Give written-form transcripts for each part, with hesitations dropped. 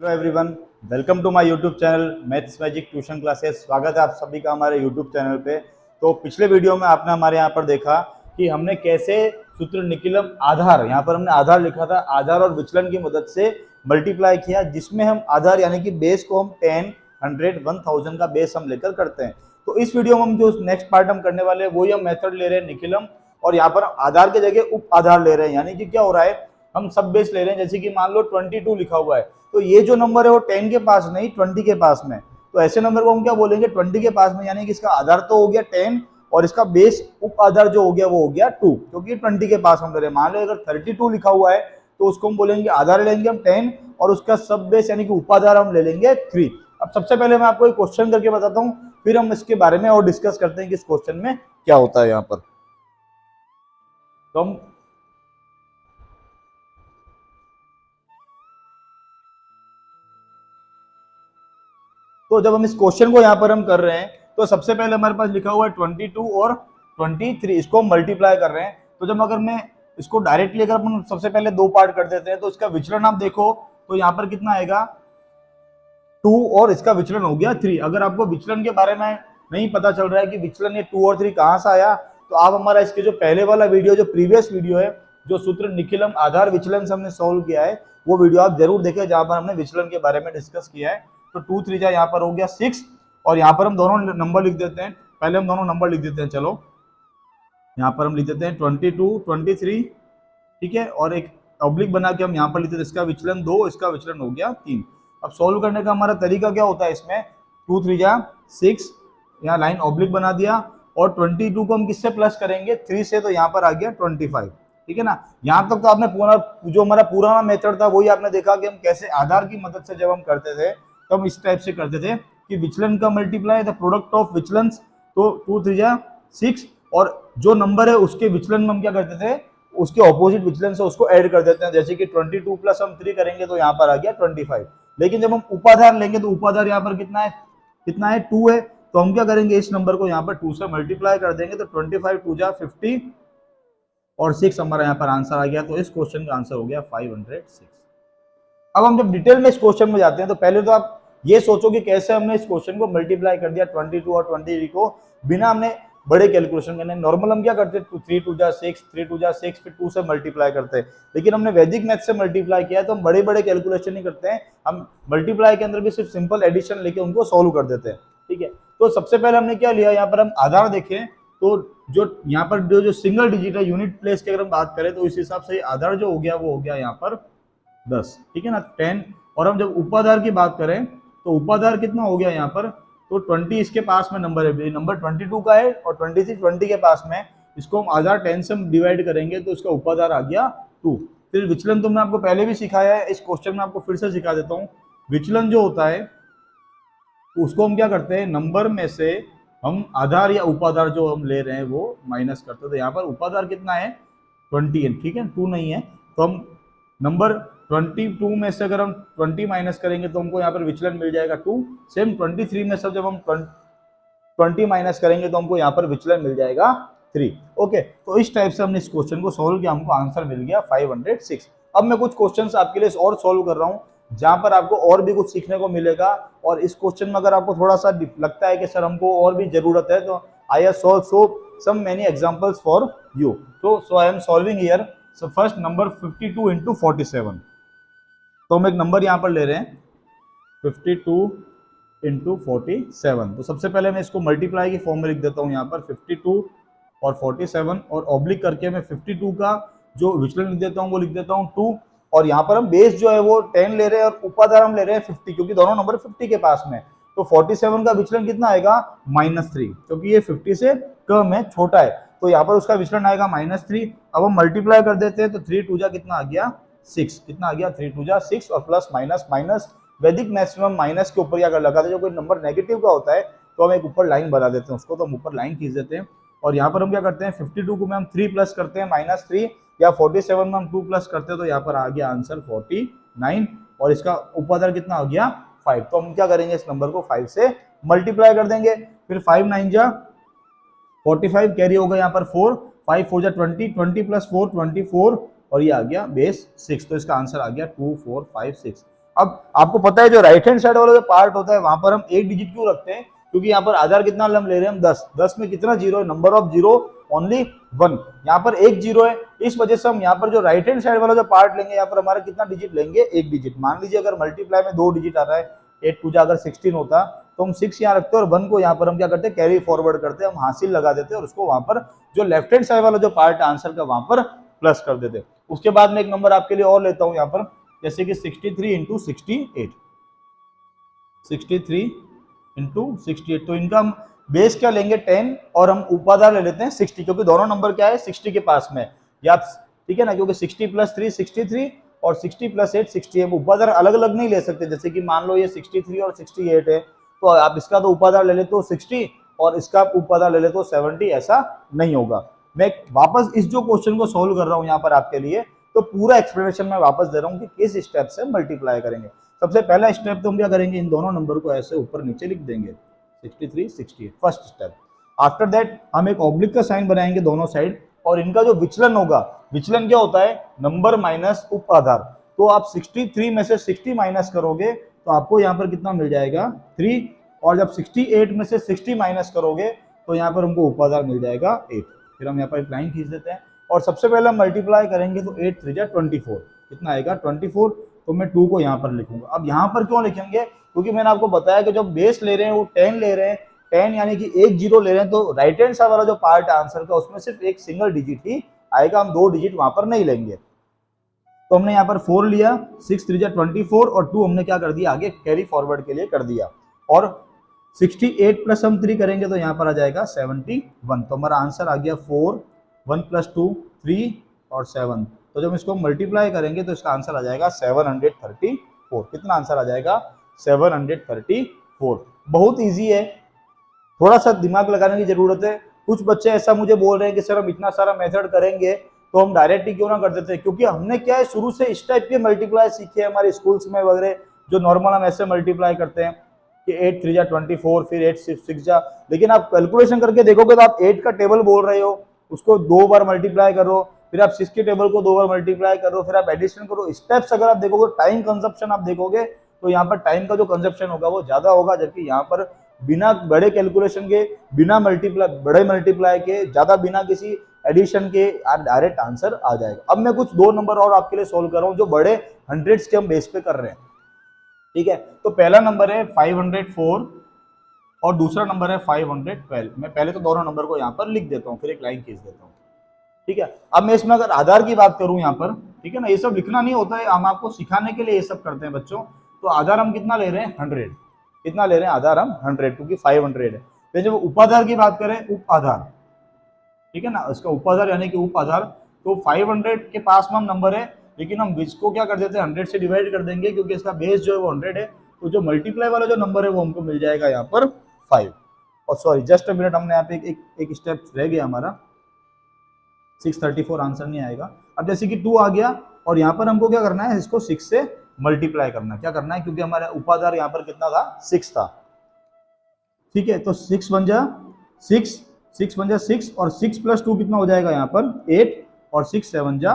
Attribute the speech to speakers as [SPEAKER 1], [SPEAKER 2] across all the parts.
[SPEAKER 1] Hello everyone, welcome to my YouTube channel maths magic tuition classes. स्वागत है आप सभी का हमारे यूट्यूब चैनल पे। तो पिछले वीडियो में आपने हमारे यहाँ पर देखा कि हमने कैसे सूत्र निकिलम आधार, यहाँ पर हमने आधार लिखा था, आधार और विचलन की मदद से मल्टीप्लाई किया, जिसमें हम आधार यानी कि बेस को हम 10, 100, 1000 का बेस हम लेकर करते हैं। तो इस वीडियो में हम जो नेक्स्ट पार्ट हम करने वाले हैं वही हम मेथड ले रहे हैं निकिलम, और यहाँ पर आधार की जगह उप आधार ले रहे हैं। यानी कि क्या हो रहा है, हम सब बेस ले रहे हैं। जैसे कि मान लो 22 लिखा हुआ है, तो ये जो नंबर है वो 10 के पास नहीं 20 के पास में, तो ऐसे नंबर को हम क्या बोलेंगे 20 के पास में, यानी कि इसका आधार तो हो गया 10 और इसका बेस उप आधार जो हो गया वो हो गया 2, क्योंकि 20 के पास हम ले रहे हैं। मान लो अगर 32 लिखा हुआ है तो उसको हम बोलेंगे आधार लेंगे हम 10 और उसका सब बेस यानी कि उपाधार हम ले लेंगे 3। अब सबसे पहले मैं आपको एक क्वेश्चन करके बताता हूँ, फिर हम इसके बारे में और डिस्कस करते हैं कि इस क्वेश्चन में क्या होता है। यहाँ पर तो हम जब हम इस क्वेश्चन को यहाँ पर हम कर रहे हैं तो सबसे पहले हमारे पास लिखा हुआ है 22 और 23, इसको हम मल्टीप्लाई कर रहे हैं। तो जब अगर मैं इसको डायरेक्टली अगर हम सबसे पहले दो पार्ट कर देते हैं तो इसका विचलन आप देखो तो यहाँ पर कितना आएगा 2 और इसका विचलन हो गया 3। अगर आपको विचलन के बारे में नहीं पता चल रहा है कि विचलन ये 2 और 3 कहाँ से आया, तो आप हमारा इसके जो पहले वाला वीडियो, जो प्रीवियस वीडियो है, जो सूत्र निकिलम आधार विचलन से हमने सोल्व किया है, वो वीडियो आप जरूर देखें जहां पर हमने विचलन के बारे में डिस्कस किया है। तो 2 3 यहाँ पर हो गया 6 और यहाँ पर हम दोनों नंबर लिख देते हैं। पहले हम दोनों नंबर लिख देते हैं। चलो यहाँ पर हम लिख देते हैं 22 23, ठीक है, और एक ऑब्लिक बना के हम यहाँ पर लिखते हैं इसका विचलन 2, इसका विचलन हो गया 3। अब सॉल्व करने का हमारा तरीका क्या होता है, इसमें 2 3 6, यहाँ लाइन ऑब्लिक बना दिया और 22 को हम किससे प्लस करेंगे 3 से, तो यहाँ पर आ गया 25, ठीक है ना। यहाँ तक तो आपने पूरा जो हमारा पुराना मेथड था वही आपने देखा कि हम कैसे आधार की मदद से जब हम करते थे तो हम इस टाइप से करते थे कि विचलन का मल्टीप्लाई द प्रोडक्ट ऑफ विचलन, तो 2 3 6 और जो नंबर है उसके विचलन में हम क्या करते थे, उसके ऑपोजिट विचलन से उसको ऐड कर देते हैं। जैसे कि 22 प्लस हम 3 करेंगे तो यहाँ पर आ गया 25। लेकिन जब हम उपाधार लेंगे तो उपाधार यहाँ पर कितना है 2 है, तो हम क्या करेंगे इस नंबर को यहाँ पर 2 से मल्टीप्लाई कर देंगे तो 25 2 50 और 6 हमारा यहाँ पर आंसर आ गया। तो इस क्वेश्चन का आंसर हो गया 506। अब हम जब डिटेल में इस क्वेश्चन में जाते हैं तो पहले तो आप ये सोचो कि कैसे हमने इस क्वेश्चन को मल्टीप्लाई कर दिया 22 और 23 को बिना हमने बड़े कैलकुलेशन करने। नॉर्मल हम क्या करते हैं 3 2 6, 3 2 6, फिर 2 से मल्टीप्लाई करते हैं, लेकिन हमने वैदिक मैथ से मल्टीप्लाई किया है तो हम बड़े बड़े कैलकुलेशन नहीं करते हैं, हम मल्टीप्लाई के अंदर भी सिर्फ सिंपल एडिशन लेके उनको सोल्व कर देते हैं, ठीक है। तो सबसे पहले हमने क्या लिया, यहाँ पर हम आधार देखें तो जो यहाँ पर जो सिंगल डिजिट है यूनिट प्लेस की अगर हम बात करें तो इस हिसाब से आधार जो हो गया वो हो गया यहाँ पर 10, ठीक है ना, 10। और हम जब उपाधार की बात करें तो उपाधार कितना हो गया यहाँ पर, तो 20 इसके पास में नंबर है, नंबर 22 का है और 23 20 के पास में, इसको हम आधार 10 से डिवाइड करेंगे तो इसका उपाधार आ गया 2। फिर विचलन तो मैं आपको पहले भी सिखाया है, इस क्वेश्चन में आपको फिर से सिखा देता हूँ। विचलन जो होता है उसको हम क्या करते हैं, नंबर में से हम आधार या उपाधार जो हम ले रहे हैं वो माइनस करते हैं। तो यहाँ पर उपाधार कितना है 20 है, ठीक है, 2 नहीं है, तो हम नंबर 22 में से अगर हम 20 माइनस करेंगे तो हमको यहाँ पर विचलन मिल जाएगा 2। सेम 23 में से जब हम 20 माइनस करेंगे तो हमको यहाँ पर विचलन मिल जाएगा 3। ओके, तो इस टाइप से हमने इस क्वेश्चन को सोल्व किया, हमको आंसर मिल गया 506। अब मैं कुछ क्वेश्चंस आपके लिए और सोल्व कर रहा हूँ जहां पर आपको और भी कुछ सीखने को मिलेगा, और इस क्वेश्चन में अगर आपको थोड़ा सा लगता है कि सर हमको और भी जरूरत है तो I have solve some many examples for you. तो so I am solving here. So first number 52 into 47, तो हम एक नंबर यहाँ पर ले रहे हैं 52 into 47। तो सबसे पहले मैं इसको मल्टीप्लाई की फॉर्म में लिख देता हूँ यहाँ पर 52 और 47 और ऑब्लिक करके मैं 52 का जो विचलन लिख देता हूँ वो लिख देता हूँ 2, और यहाँ पर हम बेस जो है वो 10 ले रहे हैं और उपाधार हम ले रहे हैं 50, क्योंकि दोनों नंबर 50 के पास में। तो 47 का विचलन कितना आएगा -3, क्योंकि ये 50 से कम है, छोटा है, तो यहाँ पर उसका विचलन आएगा -3। अब हम मल्टीप्लाई कर देते हैं तो 3 2 कितना आ गया 6, कितना आ गया 3 2 6 और प्लस माइनस माइनस। वैदिक मैक्सिमम माइनस के ऊपर क्या कर लगाते हैं, जो कोई नंबर नेगेटिव का होता है तो हम एक ऊपर लाइन बना देते हैं उसको, तो हम ऊपर लाइन खींच देते हैं। और यहाँ पर हम क्या करते हैं 52 को में हम 3 प्लस करते हैं -3, या 47 में हम 2 प्लस करते हैं तो यहाँ पर आ गया आंसर 49 और इसका उपाधार कितना हो गया 5। तो हम क्या करेंगे इस नंबर को 5 से मल्टीप्लाई कर देंगे। फिर 5 9 45 कैरी होगा यहाँ पर 4, 5 4 20, 20 प्लस 4 24 और ये आ गया बेस 6, तो इसका आंसर आ गया 2 4 5 6। अब आपको पता है जो राइट हैंड साइड वाला जो पार्ट होता है वहां पर हम एक डिजिट क्यों रखते हैं, क्योंकि यहाँ पर आधार कितना हम ले रहे हैं, हम 10, 10 में कितना जीरो है, नंबर ऑफ जीरो ओनली 1, यहाँ पर एक जीरो है, इस वजह से हम यहाँ पर जो राइट हैंड साइड वाला जो पार्ट लेंगे यहाँ पर हमारा कितना डिजिट लेंगे, एक डिजिट। मान लीजिए अगर मल्टीप्लाई में 2 डिजिट आ रहा है, 8 टू अगर 16 होता तो हम 6 यहाँ रखते हैं और 1 को यहाँ पर हम क्या करते हैं, कैरी फॉरवर्ड करते हैं, हम हासिल लगा देते हैं और उसको वहां पर जो लेफ्ट हैंड साइड वाला जो पार्ट आंसर का वहां पर प्लस कर देते हैं। उसके बाद में एक नंबर आपके लिए और लेता हूं यहाँ पर, जैसे कि 63 इंटू 68, 63 इंटू 68, तो इनका हम बेस क्या लेंगे 10 और हम उपाधार ले लेते हैं 60, क्योंकि दोनों नंबर क्या है 60 के पास में, या ठीक है ना, क्योंकि 60 प्लस 3 63 और 60 प्लस 8 60 है। उपाधार अलग अलग नहीं ले सकते, जैसे कि मान लो ये 63 और 68 है तो आप इसका तो उपाधार ले ले तो 60 और इसका उपाधार ले ले तो 70, ऐसा नहीं होगा। मैं वापस इस जो क्वेश्चन को सोल्व कर रहा हूं यहाँ पर आपके लिए, तो पूरा एक्सप्लेनेशन मैं वापस दे रहा हूँ कि किस स्टेप से मल्टीप्लाई करेंगे। सबसे पहला स्टेप तो हम क्या करेंगे, इन दोनों नंबर को ऐसे ऊपर नीचे लिख देंगे, 63 68, फर्स्ट स्टेप। आफ्टर दैट हम एक ऑब्लिक का साइन बनाएंगे दोनों साइड, और इनका जो विचलन होगा, विचलन क्या होता है, नंबर माइनस उप आधार। तो आप 63 में से 60 माइनस करोगे तो आपको यहाँ पर कितना मिल जाएगा 3, और जब 68 में से 60 माइनस करोगे तो यहाँ पर हमको उपाधार मिल जाएगा 8। फिर हम यहाँ पर एक लाइन खींच देते हैं और सबसे पहले हम मल्टीप्लाई करेंगे तो 8 3 24, कितना आएगा 24, तो मैं 2 को यहाँ पर लिखूंगा। अब यहाँ पर क्यों लिखेंगे, क्योंकि मैंने आपको बताया कि जब बेस ले रहे हैं वो 10 ले रहे हैं, 10 यानी कि एक जीरो ले रहे हैं, तो राइट हैंड साइड वाला जो पार्ट आंसर का उसमें सिर्फ एक सिंगल डिजिट ही आएगा, हम 2 डिजिट वहां पर नहीं लेंगे। तो हमने यहाँ पर 4 लिया, 6 3 24 और 2 हमने क्या कर दिया आगे कैरी फॉरवर्ड के लिए कर दिया, और 68 प्लस हम 3 करेंगे तो यहाँ पर आ जाएगा 71। तो हमारा आंसर आ गया 4, 1 प्लस 2 3 और 7। तो जब इसको मल्टीप्लाई करेंगे तो इसका आंसर आ जाएगा 734। कितना आंसर आ जाएगा 734। बहुत इजी है, थोड़ा सा दिमाग लगाने की जरूरत है। कुछ बच्चे ऐसा मुझे बोल रहे हैं कि सर हम इतना सारा मेथड करेंगे तो हम डायरेक्ट ही क्यों ना कर देते हैं, क्योंकि हमने क्या है शुरू से इस टाइप के मल्टीप्लाई सीखे हैं हमारे स्कूल्स में वगैरह, जो नॉर्मल हम ऐसे मल्टीप्लाई करते हैं कि 8 3 24, फिर 8 6 जा। लेकिन आप कैलकुलेशन करके देखोगे तो आप 8 का टेबल बोल रहे हो, उसको 2 बार मल्टीप्लाई करो, फिर आप 6 के टेबल को 2 बार मल्टीप्लाई करो, फिर आप एडिशन करो। स्टेप्स अगर आप देखोगे, टाइम कंजप्शन आप देखोगे तो यहाँ पर टाइम का जो कंजप्शन होगा वो ज्यादा होगा, जबकि यहाँ पर बिना बड़े कैलकुलेशन के, बिना बड़े मल्टीप्लाई के, ज्यादा बिना किसी एडिशन के डायरेक्ट आंसर आ जाएगा। अब मैं कुछ 2 नंबर और आपके लिए सोल्व कर रहा हूँ जो बड़े हंड्रेड्स के हम बेस पे कर रहे हैं, ठीक है। तो पहला नंबर है 504 और दूसरा नंबर है 512। मैं पहले तो दोनों नंबर को यहाँ पर लिख देता हूँ, फिर एक लाइन खींच देता हूँ, ठीक है। अब मैं इसमें अगर आधार की बात करूँ यहाँ पर, ठीक है ना, ये सब लिखना नहीं होता है, हम आपको सिखाने के लिए ये सब करते हैं बच्चों। तो आधार हम कितना ले रहे हैं 100, कितना ले रहे हैं आधार हम 100, क्योंकि 500 है। फिर जब उपाधार की बात करें, उप आधार, ठीक है ना, इसका उपाधार यानी कि उप आधार, तो 500 के पास में हम नंबर है, लेकिन हम इसको क्या कर देते हैं 100 से डिवाइड कर देंगे, क्योंकि इसका बेस जो है वो 100 है। तो जो मल्टीप्लाई वाला जो नंबर है वो हमको मिल जाएगा यहाँ पर 5। और सॉरी जस्ट अ मिनट, हमने यहाँ पे एक स्टेप रह गया हमारा, 634 आंसर नहीं आएगा। अब जैसे कि 2 आ गया और यहाँ पर हमको क्या करना है, इसको 6 से मल्टीप्लाई करना है। क्या करना है, क्योंकि हमारा उपाधार यहाँ पर कितना था 6 था, ठीक है। तो 6 बन जा 6 और 6 प्लस 2 कितना हो जाएगा यहाँ पर 8, और 6 7 जा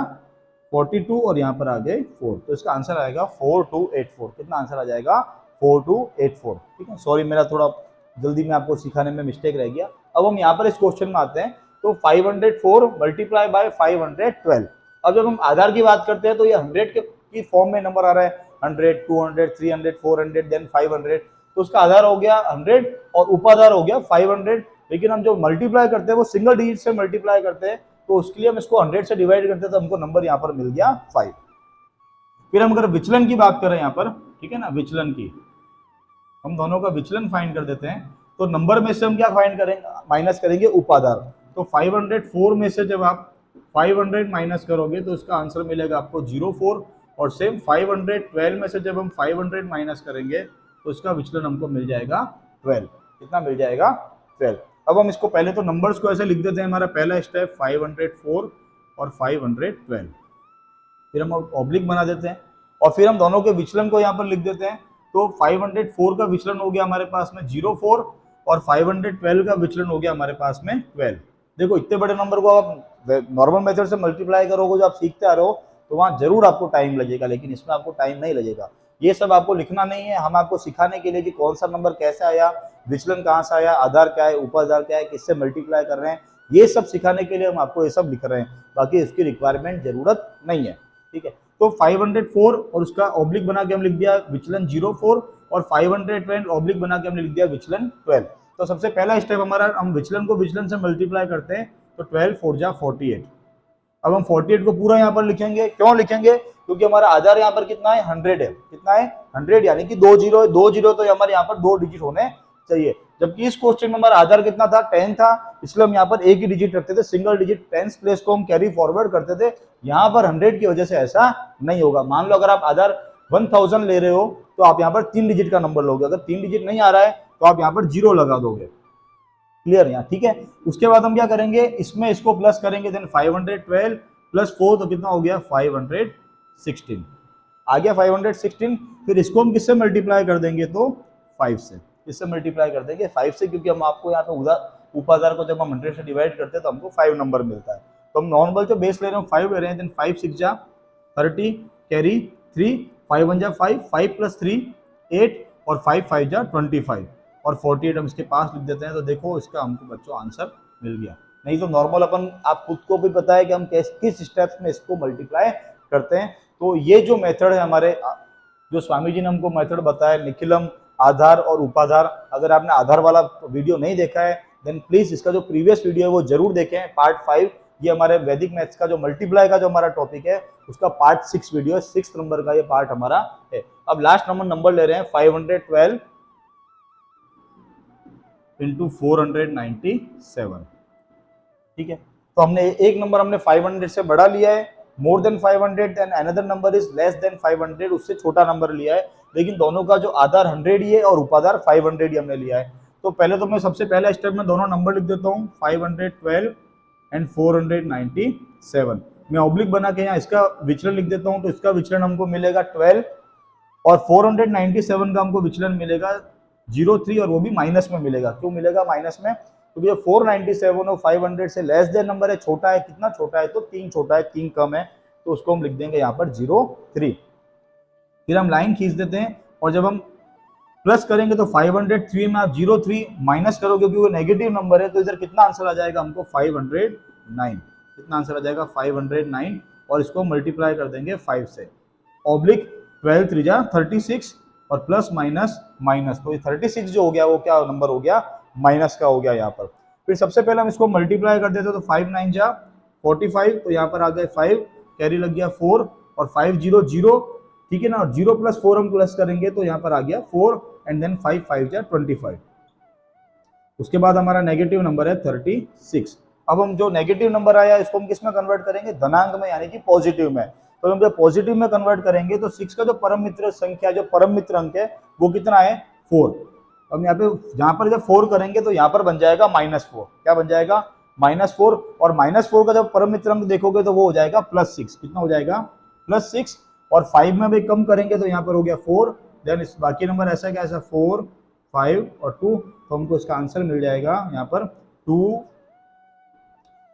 [SPEAKER 1] 42 और यहाँ पर आ गए 4। तो इसका आंसर आएगा 4284। कितना आंसर आ जाएगा 4284, ठीक है। सॉरी मेरा थोड़ा जल्दी में आपको सिखाने में मिस्टेक रह गया। अब हम यहाँ पर इस क्वेश्चन में आते हैं, तो 504 मल्टीप्लाई बाय 512। अब जब हम आधार की बात करते हैं तो ये 100 की फॉर्म में नंबर आ रहा है, 100 200 300 400 देन 500, तो उसका आधार हो गया 100 और उपाधार हो गया 500। लेकिन हम जो मल्टीप्लाई करते हैं वो सिंगल डिजिट से मल्टीप्लाई करते हैं, तो उसके लिए हम इसको 100 से डिवाइड करते हैं, तो हमको नंबर यहाँ पर मिल गया 5। फिर हम अगर विचलन की बात करें यहाँ पर, ठीक है ना, विचलन की, हम दोनों का विचलन फाइंड कर देते हैं। तो नंबर में से हम क्या फाइंड करेंगे, माइनस करेंगे उपाधार। तो 504 में से जब आप 500 माइनस करोगे तो इसका आंसर मिलेगा आपको 04, और सेम 512 में से जब हम 500 माइनस करेंगे तो इसका विचलन हमको मिल जाएगा 12। कितना मिल जाएगा 12। अब हम इसको पहले तो नंबर्स को ऐसे लिख देते हैं, हमारा पहला स्टेप 504 और 512, फिर हम ऑब्लिक बना देते हैं और फिर हम दोनों के विचलन को यहाँ पर लिख देते हैं। तो 504 का विचलन हो गया हमारे पास में 04 और 512 का विचलन हो गया हमारे पास में 12। देखो इतने बड़े नंबर को आप नॉर्मल मेथड से मल्टीप्लाई करोगे, जो आप सीखते आ रहे हो, तो वहाँ जरूर आपको टाइम लगेगा, लेकिन इसमें आपको टाइम नहीं लगेगा, ये सब आपको लिखना नहीं है, हम आपको सिखाने के लिए कि कौन सा नंबर कैसे आया, विचलन कहाँ से आया, आधार क्या है, उपाधार क्या है, किससे मल्टीप्लाई कर रहे हैं, ये सब सिखाने के लिए हम आपको ये सब लिख रहे हैं। बाकी इसकी रिक्वायरमेंट जरूरत नहीं है, ठीक है। तो 504 और उसका ऑब्लिक बना के हम लिख दिया विचलन 04 और 512 ऑब्लिक बना के हमने लिख दिया विचलन 12। तो सबसे पहला स्टेप हमारा, हम विचलन को विचलन से मल्टीप्लाई करते हैं, तो 12 4 जा 48। अब हम 48 को पूरा यहाँ पर लिखेंगे, क्यों लिखेंगे, क्योंकि हमारा आधार यहाँ पर कितना है 100 है, कितना है 100, यानी कि 2 जीरो है, 2 जीरो तो हमारे यहाँ पर 2 डिजिट होने चाहिए। जबकि इस क्वेश्चन में हमारा आधार कितना था 10 था, इसलिए हम यहाँ पर एक ही डिजिट रखते थे, सिंगल डिजिट 10 प्लेस को हम कैरी फॉरवर्ड करते थे। यहाँ पर 100 की वजह से ऐसा नहीं होगा। मान लो अगर आप आधार 1000 ले रहे हो तो आप यहाँ पर 3 डिजिट का नंबर लोगे, अगर 3 डिजिट नहीं आ रहा है तो आप यहाँ पर 0 लगा दोगे। क्लियर यहाँ, ठीक है। उसके बाद हम क्या करेंगे, इसमें इसको प्लस करेंगे, देन 512 प्लस 4 तो कितना हो गया 516, आ गया 516। फिर इसको हम किससे मल्टीप्लाई कर देंगे, तो 5 से, किससे मल्टीप्लाई कर देंगे 5 से, क्योंकि हम आपको यहाँ पे उपाधार को जब हम 100 से डिवाइड करते हैं तो हमको 5 नंबर मिलता है। तो हम नॉर्मल जो बेस ले रहे हैं 5 ले रहे हैं, देन 5 6 जा 30 कैरी 3, 5 1 जा 5, 5 प्लस 3 8 और 5 5 जा 25 और 48 हम इसके पास लिख देते हैं। तो देखो इसका हमको बच्चों आंसर मिल गया। नहीं तो नॉर्मल अपन, आप खुद को भी पता है कि हम किस स्टेप्स में इसको मल्टीप्लाई करते हैं। तो ये जो मेथड है हमारे, जो स्वामी जी ने हमको मेथड बताया, निखिलम, आधार और उपाधार, अगर आपने आधार वाला वीडियो नहीं देखा है देन प्लीज इसका जो प्रीवियस वीडियो है वो जरूर देखें, पार्ट 5। ये हमारे वैदिक मैथ्स का जो मल्टीप्लाई का जो हमारा टॉपिक है उसका पार्ट 6 वीडियो है, 6 नंबर का ये पार्ट हमारा है। अब लास्ट नंबर ले रहे हैं 512 इंटू 497, ठीक है। तो हमने एक नंबर हमने 500 से बड़ा लिया है, more than 500, then another number is less than 500, उससे छोटा नंबर लिया है, लेकिन दोनों का जो आधार 100 ही है और उपाधार 500 ही हमने लिया है। तो पहले तो मैं सबसे पहला स्टेप में दोनों नंबर लिख देता हूँ, 512 एंड 497। मैं ऑब्लिक बना के यहाँ इसका विचलन लिख देता हूँ, तो इसका विचलन हमको मिलेगा 12 और 497 का हमको विचलन मिलेगा 03, और वो भी माइनस में मिलेगा। क्यों मिलेगा माइनस में, क्योंकि 497 और 500 से लेस देन नंबर है, छोटा है, कितना छोटा है, तो 3 छोटा है, 3 कम है, तो उसको हम लिख देंगे यहाँ पर 03। फिर हम लाइन खींच देते हैं, और जब हम प्लस करेंगे तो 503 में आप 03 माइनस करोगे क्योंकि वो नेगेटिव नंबर है, तो इधर कितना आंसर आ जाएगा हमको 509, कितना आंसर आ जाएगा 509, और इसको मल्टीप्लाई कर देंगे 5 से, ऑब्लिक 12 3 जा 36 और प्लस माइनस माइनस, तो ये 36 जो हो गया वो क्या नंबर हो गया, माइनस का हो गया यहाँ पर। फिर सबसे पहले हम इसको मल्टीप्लाई कर देते, तो 5 9 जा 45, तो यहाँ पर आ गए 5, कैरी लग गया 4 और 5 0 0, ठीक है ना, और 0 प्लस 4 हम प्लस करेंगे तो यहाँ पर आ गया 4 एंड देन 5 5 जा 25। उसके बाद हमारा नेगेटिव नंबर है 36। अब हम जो नेगेटिव नंबर आया इसको हम किस में कन्वर्ट करेंगे, धनांक में, यानी कि पॉजिटिव में। तो हम जब पॉजिटिव में कन्वर्ट करेंगे तो 6 का जो परम मित्र संख्या, जो परम मित्र अंक है वो कितना है 4। अब यहाँ पे जहाँ पर जब 4 करेंगे तो यहाँ पर बन जाएगा -4, क्या बन जाएगा -4, और -4 का जब परम मित्र अंक देखोगे तो वो हो जाएगा +6, कितना हो जाएगा +6, और 5 में भी कम करेंगे तो यहाँ पर हो गया 4, देन इस बाकी नंबर ऐसा क्या, ऐसा 4 5 और 2, तो हमको इसका आंसर मिल जाएगा यहाँ पर 2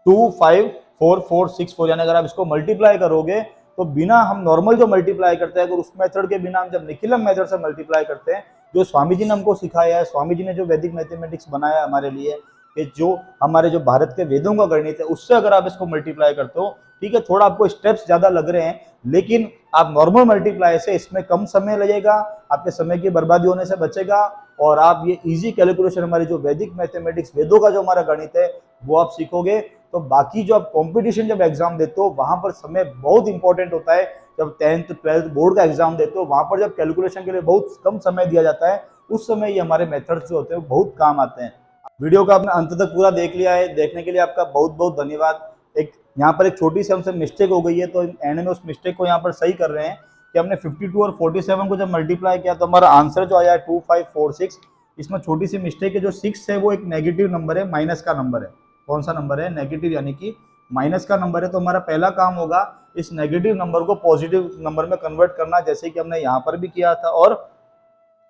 [SPEAKER 1] 2 5 4 4 6 4। यानी अगर आप इसको मल्टीप्लाई करोगे तो बिना हम नॉर्मल जो मल्टीप्लाई करते हैं, अगर उस मेथड के बिना हम जब निखिलम मेथड से मल्टीप्लाई करते हैं, जो स्वामी जी ने हमको सिखाया है, स्वामी जी ने जो वैदिक मैथमेटिक्स बनाया हमारे लिए, कि जो हमारे जो भारत के वेदों का गणित है उससे अगर आप इसको मल्टीप्लाई करते हो, ठीक है, थोड़ा आपको स्टेप्स ज्यादा लग रहे हैं, लेकिन आप नॉर्मल मल्टीप्लाई से इसमें कम समय लगेगा, आपके समय की बर्बादी होने से बचेगा, और आप ये इजी कैलकुलेशन हमारी जो वैदिक मैथमेटिक्स वेदों का जो हमारा गणित है वो आप सीखोगे। तो बाकी जो आप कंपटीशन जब एग्जाम देते हो वहां पर समय बहुत इंपॉर्टेंट होता है, जब 10th 12th बोर्ड का एग्जाम देते हो वहां पर जब कैलकुलेशन के लिए बहुत कम समय दिया जाता है, उस समय ये हमारे मेथड्स जो होते हैं बहुत काम आते हैं। वीडियो का आपने अंत तक पूरा देख लिया है, देखने के लिए आपका बहुत बहुत धन्यवाद। एक यहाँ पर एक छोटी सी हमसे मिस्टेक हो गई है, तो एंड में उस मिस्टेक को यहाँ पर सही कर रहे हैं कि हमने 52 और 47 को जब मल्टीप्लाई किया तो हमारा आंसर जो आया है 2546। इसमें छोटी सी मिस्टेक है, जो 6 है वो एक नेगेटिव नंबर है, माइनस का नंबर है। कौन सा नंबर है, नेगेटिव, यानी कि माइनस का नंबर है। तो हमारा पहला काम होगा इस नेगेटिव नंबर को पॉजिटिव नंबर में कन्वर्ट करना, जैसे कि हमने यहाँ पर भी किया था, और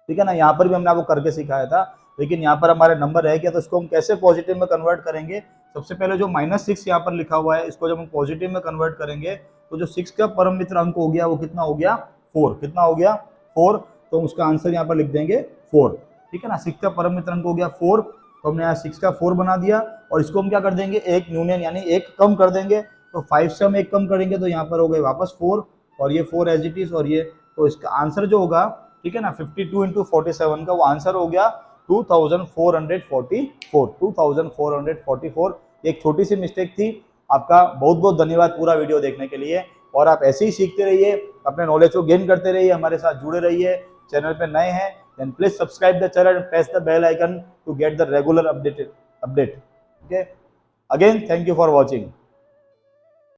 [SPEAKER 1] ठीक है ना, यहाँ पर भी हमने आपको करके सिखाया था। लेकिन यहाँ पर हमारे नंबर है क्या, तो इसको हम कैसे पॉजिटिव में कन्वर्ट करेंगे। सबसे पहले जो -6 यहाँ पर लिखा हुआ है, इसको जब हम पॉजिटिव में कन्वर्ट करेंगे तो जो 6 का परम मित्र अंक हो गया वो कितना हो गया 4, कितना हो गया 4, तो उसका आंसर यहाँ पर लिख देंगे 4, ठीक है ना। 6 का परम मित्र अंक हो गया 4, तो हमने यहाँ 6 का 4 बना दिया, और इसको हम क्या कर देंगे, एक यूनियन यानी एक कम कर देंगे, तो 5 से हम एक कम करेंगे तो यहाँ पर हो गए वापस 4, और ये 4 एज इट इज, और ये, तो इसका आंसर जो होगा, ठीक है ना, 52 इंटू 47 का वो आंसर हो गया 2444, 2444। एक छोटी सी मिस्टेक थी। आपका बहुत बहुत धन्यवाद पूरा वीडियो देखने के लिए, और आप ऐसे ही सीखते रहिए, अपने नॉलेज को गेन करते रहिए, हमारे साथ जुड़े रहिए। चैनल पे नए हैं then please subscribe the channel and press the bell icon to get the regular update. Okay, again thank you for watching.